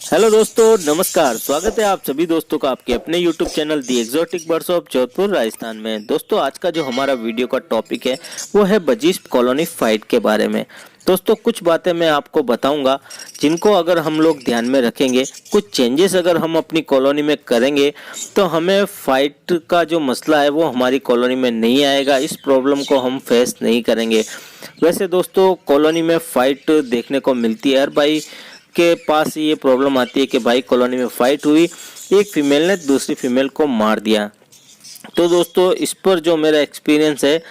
Hello दोस्तों, नमस्कार। स्वागत है आप सभी दोस्तों का आपके अपने YouTube channel the exotic birds of Jodhpur Rajasthan में। दोस्तों, आज का जो हमारा वीडियो का टॉपिक है वो है बजीस्ट कॉलोनी फाइट के बारे में। दोस्तों, कुछ बातें मैं आपको बताऊंगा जिनको अगर हम लोग ध्यान में रखेंगे, कुछ चेंजेस अगर हम अपनी कॉलोनी में करेंगे तो हमें फाइट का जो मसला है वो हमारी कॉलोनी में नहीं आएगा। इस प्रॉब्लम को हम फेस नहीं करेंगे। वैसे दोस्तों, कॉलोनी में फाइट देखने को मिलती है। हर भाई के पास ये प्रॉब्लम आती है कि भाई कॉलोनी में फाइट हुई, एक फीमेल ने दूसरी फीमेल को मार दिया। तो दोस्तों, इस पर जो मेरा एक्सपीरियंस है,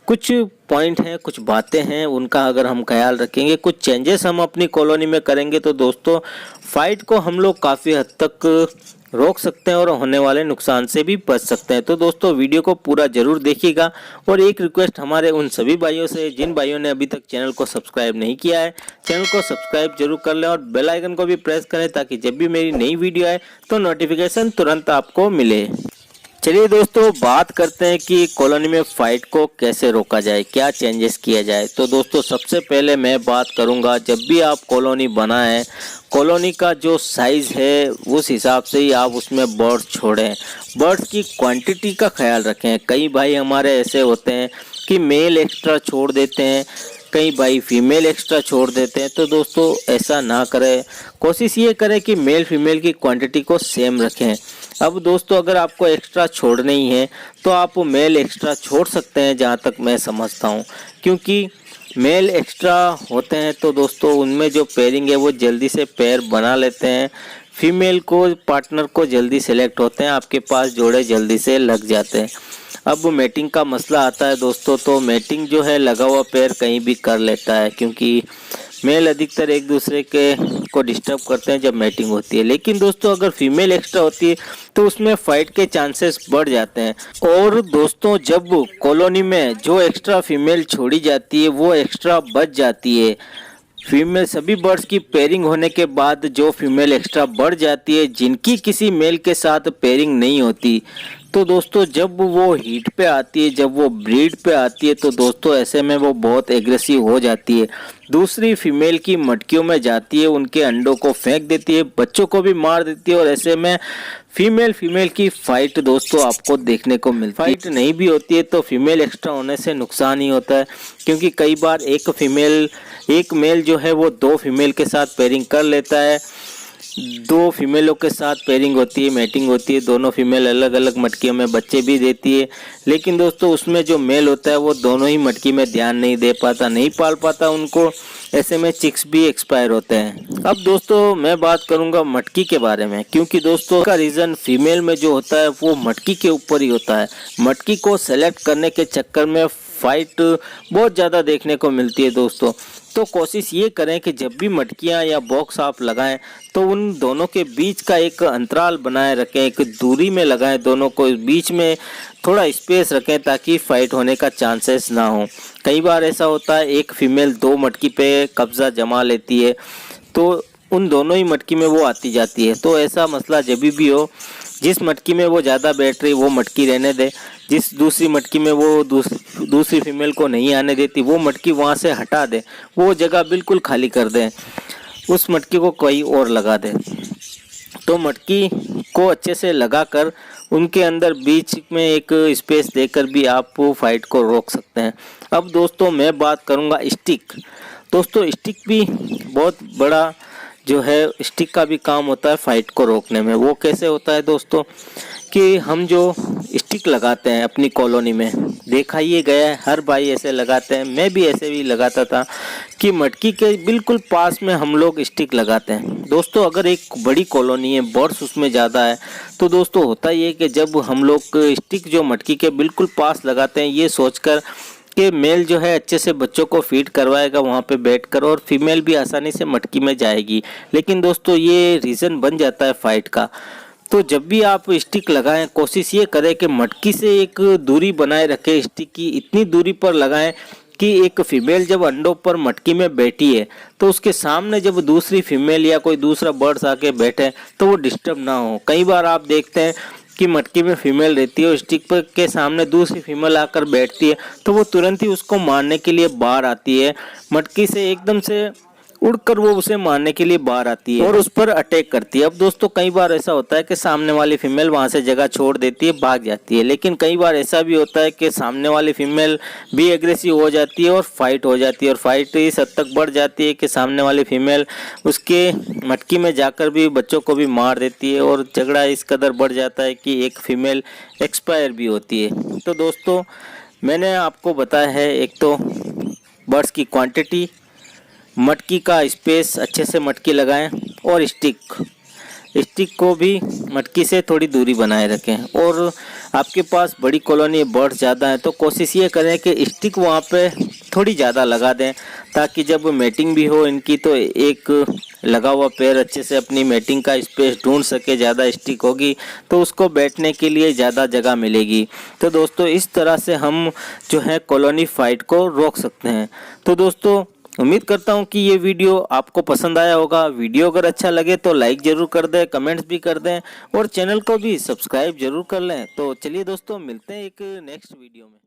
कुछ पॉइंट हैं, कुछ बातें हैं, उनका अगर हम ख्याल रखेंगे, कुछ चेंजेस हम अपनी कॉलोनी में करेंगे तो दोस्तों फाइट को हम लोग काफ़ी हद तक रोक सकते हैं और होने वाले नुकसान से भी बच सकते हैं। तो दोस्तों, वीडियो को पूरा जरूर देखिएगा। और एक रिक्वेस्ट हमारे उन सभी भाइयों से जिन भाइयों ने अभी तक चैनल को सब्सक्राइब नहीं किया है, चैनल को सब्सक्राइब जरूर कर लें और बेल आइकन को भी प्रेस करें ताकि जब भी मेरी नई वीडियो आए तो नोटिफिकेशन तुरंत आपको मिले। चलिए दोस्तों, बात करते हैं कि कॉलोनी में फाइट को कैसे रोका जाए, क्या चेंजेस किया जाए। तो दोस्तों, सबसे पहले मैं बात करूंगा, जब भी आप कॉलोनी बनाएं, कॉलोनी का जो साइज़ है उस हिसाब से ही आप उसमें बर्ड्स छोड़ें। बर्ड्स की क्वांटिटी का ख्याल रखें। कई भाई हमारे ऐसे होते हैं कि मेल एक्स्ट्रा छोड़ देते हैं, कई भाई फीमेल एक्स्ट्रा छोड़ देते हैं। तो दोस्तों, ऐसा ना करें। कोशिश ये करें कि मेल फीमेल की क्वांटिटी को सेम रखें। अब दोस्तों, अगर आपको एक्स्ट्रा छोड़ना ही है तो आप मेल एक्स्ट्रा छोड़ सकते हैं, जहाँ तक मैं समझता हूँ। क्योंकि मेल एक्स्ट्रा होते हैं तो दोस्तों उनमें जो पेयरिंग है वो जल्दी से पेयर बना लेते हैं, फीमेल को पार्टनर को जल्दी सेलेक्ट होते हैं, आपके पास जोड़े जल्दी से लग जाते हैं। अब मैटिंग का मसला आता है दोस्तों, तो मैटिंग जो है लगा हुआ पेयर कहीं भी कर लेता है, क्योंकि मेल अधिकतर एक दूसरे के को डिस्टर्ब करते हैं जब मैटिंग होती है। लेकिन दोस्तों, अगर फीमेल एक्स्ट्रा होती है तो उसमें फाइट के चांसेस बढ़ जाते हैं। और दोस्तों, जब कॉलोनी में जो एक्स्ट्रा फीमेल छोड़ी जाती है वो एक्स्ट्रा बच जाती है। फीमेल सभी बर्ड्स की पेयरिंग होने के बाद जो फीमेल एक्स्ट्रा बढ़ जाती है, जिनकी किसी मेल के साथ पेयरिंग नहीं होती, तो दोस्तों जब वो हीट पे आती है, जब वो ब्रीड पे आती है, तो दोस्तों ऐसे में वो बहुत एग्रेसिव हो जाती है। दूसरी फीमेल की मटकियों में जाती है, उनके अंडों को फेंक देती है, बच्चों को भी मार देती है। और ऐसे में फीमेल की फाइट दोस्तों आपको देखने को मिलती है। फाइट नहीं भी होती है तो फीमेल एक्स्ट्रा होने से नुकसान ही होता है, क्योंकि कई बार एक मेल जो है वो दो फीमेल के साथ पेयरिंग कर लेता है, दो फीमेलों के साथ पेयरिंग होती है, मैटिंग होती है, दोनों फीमेल अलग अलग मटकियों में बच्चे भी देती है। लेकिन दोस्तों, उसमें जो मेल होता है वो दोनों ही मटकी में ध्यान नहीं दे पाता, नहीं पाल पाता उनको। ऐसे में चिक्स भी एक्सपायर होते हैं। अब दोस्तों, मैं बात करूंगा मटकी के बारे में, क्योंकि दोस्तों का रीज़न फीमेल में जो होता है वो मटकी के ऊपर ही होता है। मटकी को सेलेक्ट करने के चक्कर में फाइट बहुत ज़्यादा देखने को मिलती है दोस्तों। तो कोशिश ये करें कि जब भी मटकियाँ या बॉक्स आप लगाएं तो उन दोनों के बीच का एक अंतराल बनाए रखें, एक दूरी में लगाएं, दोनों को बीच में थोड़ा स्पेस रखें ताकि फाइट होने का चांसेस ना हो। कई बार ऐसा होता है एक फीमेल दो मटकी पे कब्जा जमा लेती है, तो उन दोनों ही मटकी में वो आती जाती है। तो ऐसा मसला जब भी हो, जिस मटकी में वो ज़्यादा बैठ रही वो मटकी रहने दे, जिस दूसरी मटकी में वो दूसरी फीमेल को नहीं आने देती वो मटकी वहाँ से हटा दे, वो जगह बिल्कुल खाली कर दें, उस मटकी को कहीं और लगा दें। तो मटकी को अच्छे से लगाकर उनके अंदर बीच में एक स्पेस देकर भी आप फाइट को रोक सकते हैं। अब दोस्तों, मैं बात करूँगा स्टिक। दोस्तों, स्टिक भी बहुत बड़ा जो है, स्टिक का भी काम होता है फाइट को रोकने में। वो कैसे होता है दोस्तों, कि हम जो स्टिक लगाते हैं अपनी कॉलोनी में, देखा ये गया है, हर भाई ऐसे लगाते हैं, मैं भी ऐसे भी लगाता था कि मटकी के बिल्कुल पास में हम लोग स्टिक लगाते हैं। दोस्तों, अगर एक बड़ी कॉलोनी है, बर्ड्स उसमें ज़्यादा है, तो दोस्तों होता ये कि जब हम लोग स्टिक जो मटकी के बिल्कुल पास लगाते हैं, ये सोचकर कि मेल जो है अच्छे से बच्चों को फीड करवाएगा वहाँ पे बैठकर, और फीमेल भी आसानी से मटकी में जाएगी। लेकिन दोस्तों, ये रीज़न बन जाता है फाइट का। तो जब भी आप स्टिक लगाएं, कोशिश ये करें कि मटकी से एक दूरी बनाए रखें, स्टिक की इतनी दूरी पर लगाएं कि एक फीमेल जब अंडों पर मटकी में बैठी है तो उसके सामने जब दूसरी फीमेल या कोई दूसरा बर्ड्स आके बैठे तो वो डिस्टर्ब ना हो। कई बार आप देखते हैं कि मटकी में फीमेल रहती है और स्टिक पर के सामने दूसरी फीमेल आकर बैठती है, तो वो तुरंत ही उसको मारने के लिए बाहर आती है, मटकी से एकदम से उड़कर वो उसे मारने के लिए बाहर आती है और उस पर अटैक करती है। अब दोस्तों कई बार ऐसा होता है कि सामने वाली फीमेल वहां से जगह छोड़ देती है, भाग जाती है, लेकिन कई बार ऐसा भी होता है कि सामने वाली फीमेल भी एग्रेसिव हो जाती है और फाइट हो जाती है, और फाइट इस हद तक बढ़ जाती है कि सामने वाली फीमेल उसके मटकी में जाकर भी बच्चों को भी मार देती है, और झगड़ा इस कदर बढ़ जाता है कि एक फीमेल एक्सपायर भी होती है। तो दोस्तों मैंने आपको बताया है एक तो बर्ड्स की क्वांटिटी, मटकी का स्पेस, अच्छे से मटकी लगाएं, और स्टिक को भी मटकी से थोड़ी दूरी बनाए रखें। और आपके पास बड़ी कॉलोनी बर्ड्स ज़्यादा हैं तो कोशिश ये करें कि स्टिक वहाँ पे थोड़ी ज़्यादा लगा दें, ताकि जब मेटिंग भी हो इनकी तो एक लगा हुआ पेड़ अच्छे से अपनी मेटिंग का स्पेस ढूंढ सके। ज़्यादा स्टिक होगी तो उसको बैठने के लिए ज़्यादा जगह मिलेगी। तो दोस्तों इस तरह से हम जो है कॉलोनी फाइट को रोक सकते हैं। तो दोस्तों उम्मीद करता हूं कि ये वीडियो आपको पसंद आया होगा। वीडियो अगर अच्छा लगे तो लाइक जरूर कर दें, कमेंट्स भी कर दें, और चैनल को भी सब्सक्राइब जरूर कर लें। तो चलिए दोस्तों मिलते हैं एक नेक्स्ट वीडियो में।